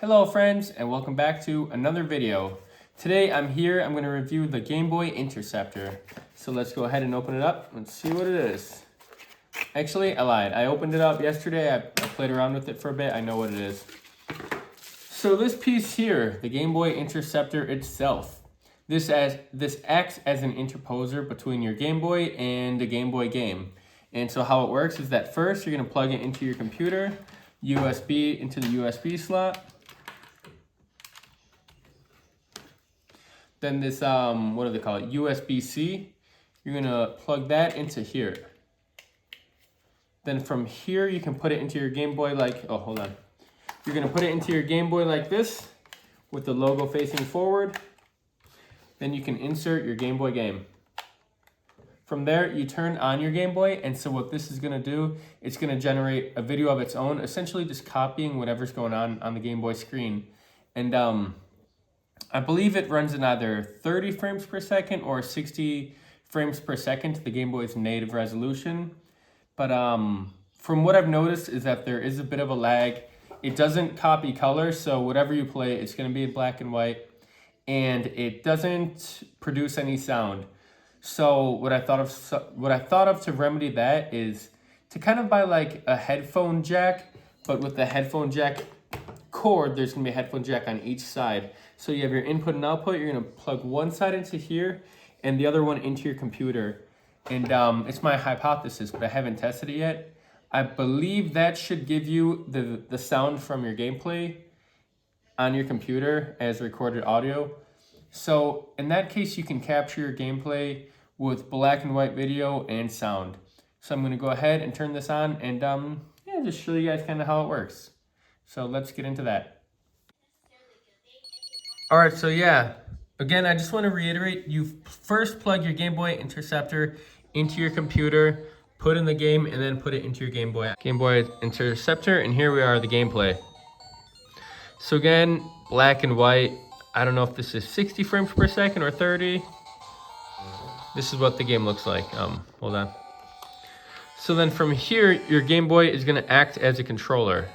Hello friends, and welcome back to another video. Today I'm going to review the Gameboy Interceptor. So let's go ahead and open it up and see what it is. Actually, I lied. I opened it up yesterday. I played around with it for a bit. I know what it is. So this piece here, the Gameboy Interceptor itself, this acts as an interposer between your Game Boy and the Game Boy game. And so how it works is that first you're going to plug it into your computer, USB into the USB slot. Then this, what do they call it? USB-C. You're gonna plug that into here. Then from here, you can put it into your Game Boy like, oh, hold on. You're gonna put it into your Game Boy like this with the logo facing forward. Then you can insert your Game Boy game. From there, you turn on your Game Boy, and so what this is gonna do, it's gonna generate a video of its own, essentially just copying whatever's going on the Game Boy screen. And I believe it runs in either 30 frames per second or 60 frames per second to the Game Boy's native resolution. But from what I've noticed is that there is a bit of a lag. It doesn't copy color, so whatever you play, it's going to be in black and white. And it doesn't produce any sound. So what I thought of to remedy that is to kind of buy like a headphone jack, but with the headphone jack cord, there's gonna be a headphone jack on each side. So you have your input and output. You're gonna plug one side into here and the other one into your computer. And it's my hypothesis, but I haven't tested it yet. I believe that should give you the sound from your gameplay on your computer as recorded audio. So in that case, you can capture your gameplay with black and white video and sound. So I'm gonna go ahead and turn this on and yeah, just show you guys kind of how it works. So let's get into that. All right, so yeah, again, I just want to reiterate, you first plug your Game Boy Interceptor into your computer, put in the game, and then put it into your Game Boy. Game Boy Interceptor, and here we are, the gameplay. So again, black and white. I don't know if this is 60 frames per second or 30. This is what the game looks like. Hold on. So then from here, your Game Boy is going to act as a controller.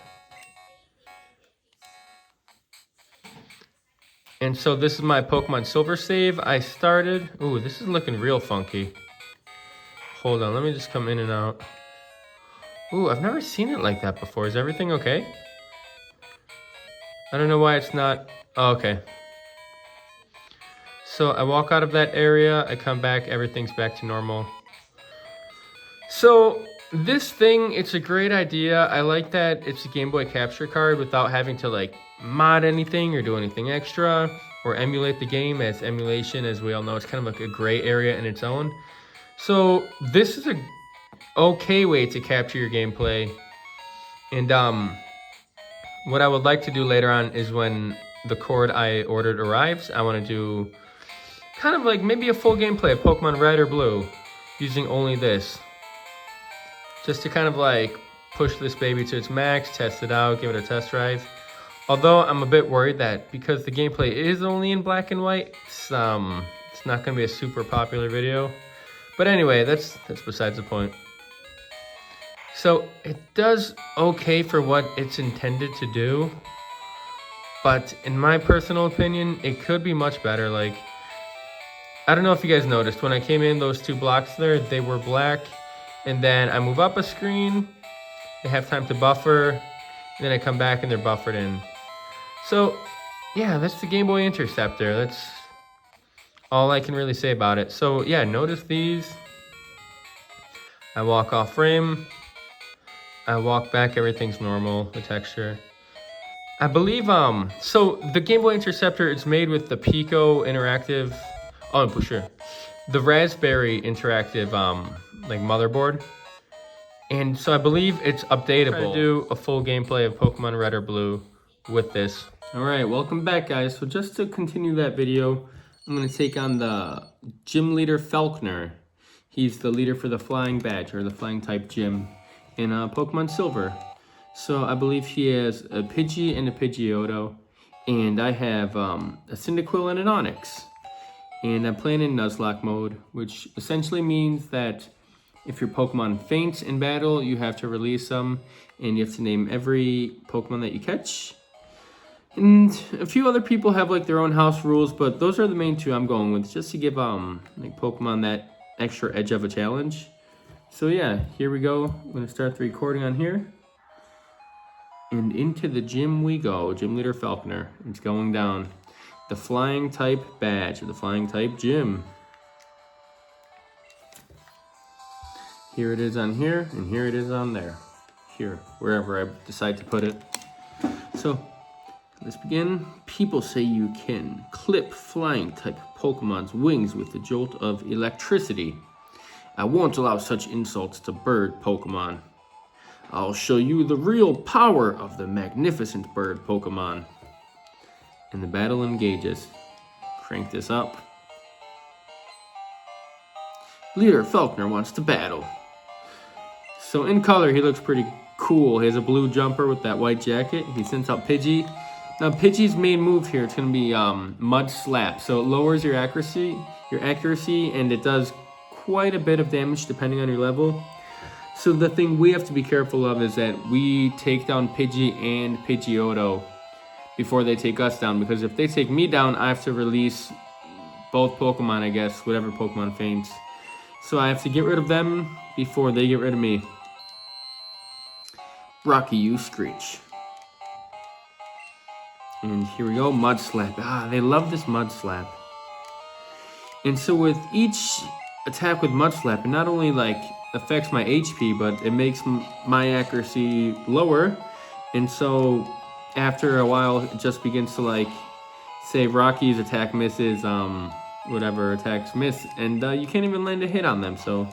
And so this is my Pokemon Silver save. I started, ooh, this is looking real funky. Hold on, let me just come in and out. Ooh, I've never seen it like that before. Is everything okay? I don't know why it's not, oh, okay. So I walk out of that area, I come back, everything's back to normal. So this thing, it's a great idea. I like that it's a Game Boy Capture card without having to like mod anything or do anything extra or emulate the game, as emulation, as we all know, it's kind of like a gray area in its own. So this is a okay way to capture your gameplay. And what I would like to do later on is when the cord I ordered arrives, I want to do kind of like maybe a full gameplay of Pokemon Red or Blue using only this. Just to kind of like push this baby to its max, test it out, give it a test drive. Although I'm a bit worried that because the gameplay is only in black and white, it's not going to be a super popular video. But anyway, that's besides the point. So it does okay for what it's intended to do. But in my personal opinion, it could be much better. Like, I don't know if you guys noticed, when I came in, those two blocks there, they were black. And then I move up a screen, they have time to buffer, and then I come back and they're buffered in. So, yeah, that's the Game Boy Interceptor. That's all I can really say about it. So, yeah, notice these. I walk off frame. I walk back, everything's normal, the texture. I believe, so the Game Boy Interceptor is made with the Pico Interactive, oh, for sure. The Raspberry Interactive, like motherboard. And so I believe it's updatable. To do a full gameplay of Pokemon Red or Blue with this. All right, welcome back, guys. So just to continue that video, I'm going to take on the gym leader Falkner. He's the leader for the flying badge, or the flying type gym in Pokemon Silver. So I believe he has a Pidgey and a Pidgeotto, and I have a Cyndaquil and an Onix. And I'm playing in Nuzlocke mode, which essentially means that if your Pokemon faints in battle, you have to release them, and you have to name every Pokemon that you catch. And a few other people have like their own house rules, but those are the main two I'm going with, just to give like Pokemon that extra edge of a challenge. So yeah, here we go. I'm gonna start the recording on here. And into the gym we go. Gym Leader Falconer. It's going down. The Flying Type badge, the Flying Type gym. Here it is on here, and here it is on there. Here, wherever I decide to put it. So, let's begin. People say you can clip Flying Type Pokemon's wings with the jolt of electricity. I won't allow such insults to bird Pokemon. I'll show you the real power of the magnificent bird Pokemon. And the battle engages. Crank this up. Leader Falconer wants to battle. So in color, he looks pretty cool. He has a blue jumper with that white jacket. He sends out Pidgey. Now Pidgey's main move here, it's gonna be Mud Slap. So it lowers your accuracy, and it does quite a bit of damage depending on your level. So the thing we have to be careful of is that we take down Pidgey and Pidgeotto before they take us down. Because if they take me down, I have to release both Pokemon, I guess, whatever Pokemon faints. So I have to get rid of them before they get rid of me. Rocky, you screech. And here we go, Mud Slap. They love this Mud Slap. And so with each attack with Mud Slap, it not only like affects my HP, but it makes my accuracy lower. And so after a while, it just begins to like, say Rocky's attack misses, whatever attacks miss, and you can't even land a hit on them. So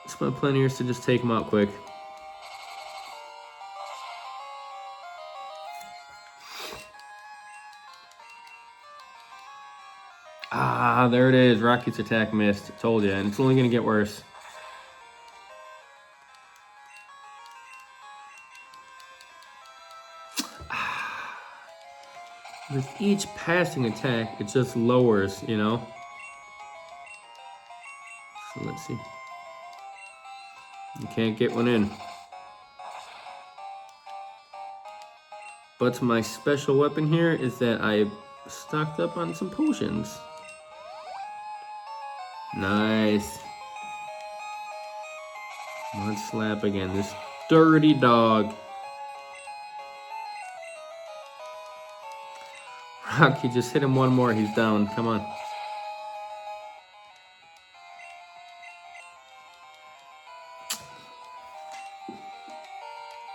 it's my plan here is to just take them out quick. There it is. Rocky's attack missed. I told you, and it's only gonna get worse. With each passing attack, it just lowers, you know? So let's see. You can't get one in. But my special weapon here is that I stocked up on some potions. Nice. Mud Slap again. This dirty dog. Rocky, just hit him one more. He's down. Come on.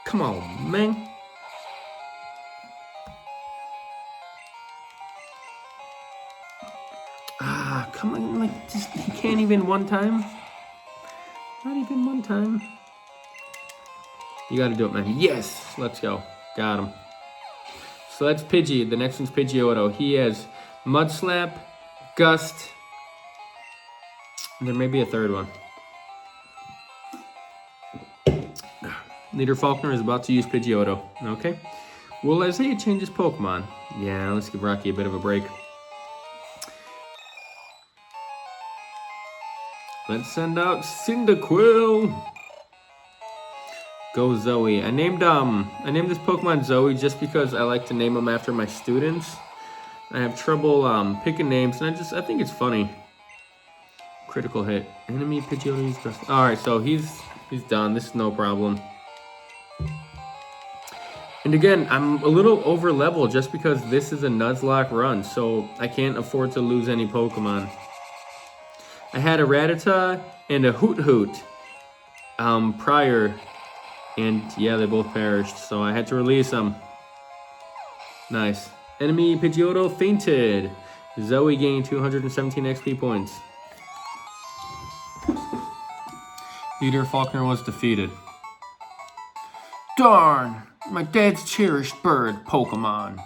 Come on, man. Come on, like, just, he can't even one time. Not even one time. You gotta do it, man. Yes, let's go. Got him. So that's Pidgey. The next one's Pidgeotto. He has Mud Slap, Gust, and there may be a third one. Leader Falconer is about to use Pidgeotto. Okay. Will Isaiah change his Pokemon? Yeah, let's give Rocky a bit of a break. Let's send out Cyndaquil. Go Zoe. I named this Pokemon Zoe just because I like to name them after my students. I have trouble picking names, and I think it's funny. Critical hit. Enemy Pidgeotto is just. Alright, so he's done. This is no problem. And again, I'm a little over level just because this is a Nuzlocke run, so I can't afford to lose any Pokemon. I had a Rattata and a Hoot Hoot prior, and yeah, they both perished, so I had to release them. Nice. Enemy Pidgeotto fainted. Zoe gained 217 XP points. Leader Falconer was defeated. Darn! My dad's cherished bird Pokemon.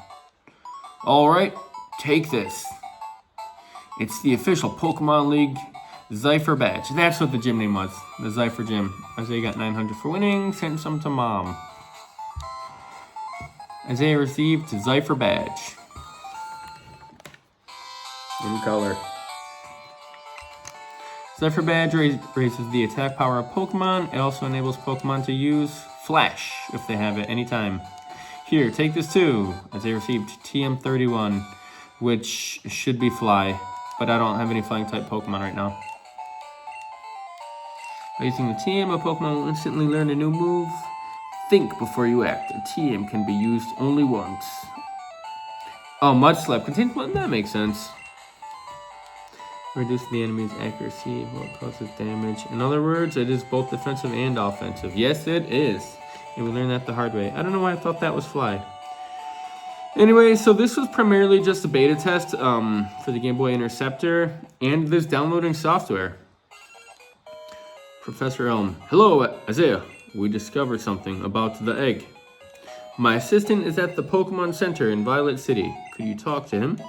Alright, take this. It's the official Pokemon League Zypher badge. That's what the gym name was. The Zypher gym. Isaiah got 900 for winning. Sent some to mom. Isaiah received the Zypher badge. In color. Zypher badge raises the attack power of Pokemon. It also enables Pokemon to use Flash if they have it anytime. Here, take this too, as they received TM31, which should be fly, but I don't have any flying type Pokemon right now. By using the TM, a Pokemon will instantly learn a new move. Think before you act. A TM can be used only once. Oh, Mud Slap contains one? That makes sense. Reduce the enemy's accuracy while it causes damage. In other words, it is both defensive and offensive. Yes, it is. And we learned that the hard way. I don't know why I thought that was fly. Anyway, so this was primarily just a beta test for the Game Boy Interceptor and this downloading software. Professor Elm. Hello, Isaiah. We discovered something about the egg. My assistant is at the Pokemon Center in Violet City. Could you talk to him?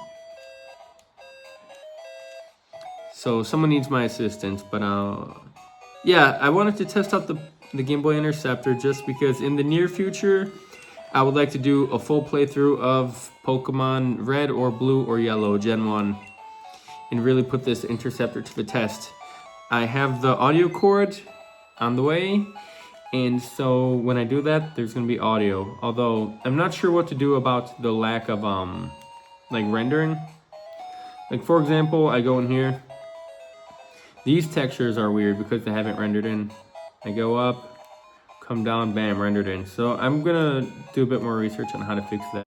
So someone needs my assistance, but yeah, I wanted to test out the Game Boy Interceptor just because in the near future, I would like to do a full playthrough of Pokemon Red or Blue or Yellow Gen 1 and really put this Interceptor to the test. I have the audio cord on the way, and so when I do that, there's going to be audio. Although, I'm not sure what to do about the lack of, like, rendering. Like, for example, I go in here. These textures are weird because they haven't rendered in. I go up, come down, bam, rendered in. So I'm gonna do a bit more research on how to fix that.